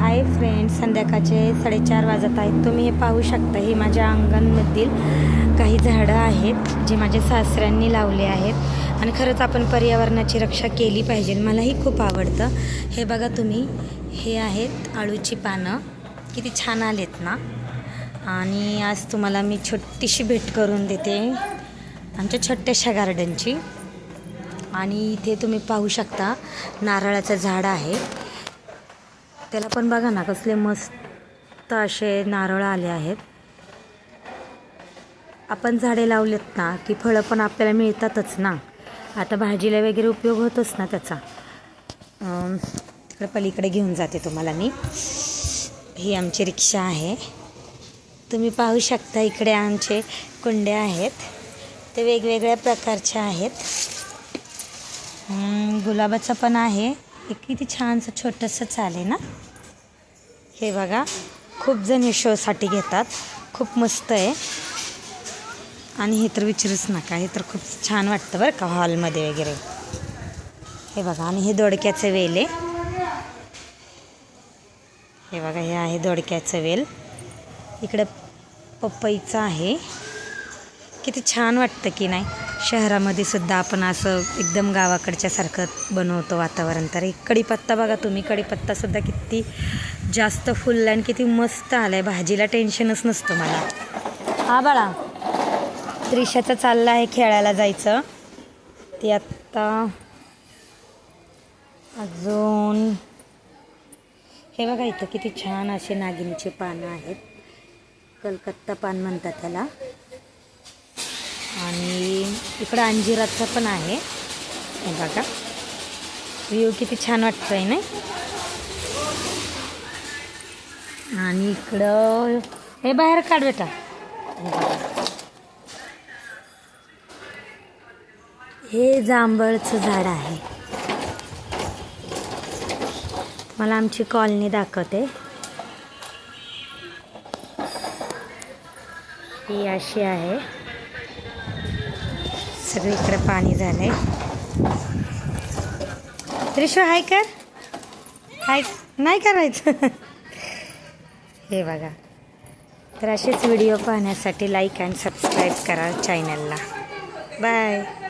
Hi friends, संध्याकाळचे 4:30 वाजत आहेत. तुम्ही हे पाहू शकता, हे माझ्या अंगणामधील काही झाडं आहेत जे माझ्या सासऱ्यांनी लावले आहेत. आणि खरंच आपण पर्यावरणाची रक्षा केली पाहिजे, मलाही खूप आवडतं. हे बघा तुम्ही, हे आहेत आळूची पानं, किती छान आलेत ना. आणि आज तुम्हाला मी छोटीशी भेट करून देते आमच्या छोट्याशा गार्डनची. आणि इथे तुम्ही पाहू शकता नारळाचं झाड आहे, त्याला पण बघा ना कसले मस्त असे नारळ आले आहेत. आपण झाडे लावलेत ना की फळं पण आपल्याला मिळतातच ना. आता भाजीला वगैरे उपयोग होतोच ना त्याचा. तिकडे पलीकडे घेऊन जाते तुम्हाला मी. ही आमची रिक्षा आहे, तुम्ही पाहू शकता. इकडे आमचे कुंड्या आहेत, ते वेगवेगळ्या प्रकारच्या आहेत. गुलाबाचं पण आहे, हे किती छानसं छोटंसं आहे ना. हे बघा, खूप जण हे शोसाठी घेतात, खूप मस्त आहे. आणि हे तर विचारूच नका, हे तर खूप छान वाटतं बरं का हॉलमध्ये वगैरे. हे बघा, आणि हे दोडक्याचं वेल आहे. हे बघा, हे आहे दोडक्याचं वेल. इकडं पपईचं आहे. किती छान वाटतं की नाही. शहरामध्ये सुद्धा आपण असं एकदम गावाकडच्यासारखं बनवतो वातावरण. तर एक कढीपत्ता बघा तुम्ही, कढीपत्तासुद्धा किती जास्त फुलला आणि किती मस्त आलं आहे. भाजीला टेन्शनच नसतं मला. हा बाळा, त्रिशाचं चाललं आहे खेळायला जायचं. ती आत्ता अजून हे बघा, इथं किती छान असे नागिनीचे पानं आहेत. कलकत्ता पान म्हणतात त्याला. आणि इकडं अंजिराचं पण आहे. हे बघा, व्ह्यू किती छान वाटतंय ना. आणि इकडं हे बाहेर काढ बेटा. हे जांभळचं झाड आहे. मला आमची कॉलनी दाखवते. ही अशी आहे. सगळीकडे पाणी झालंय. त्रिशू हाय कर, हाय नाही करायचं. हे बघा, तर असेच व्हिडिओ पाहण्यासाठी लाईक अँड सबस्क्राईब करा चॅनलला. बाय.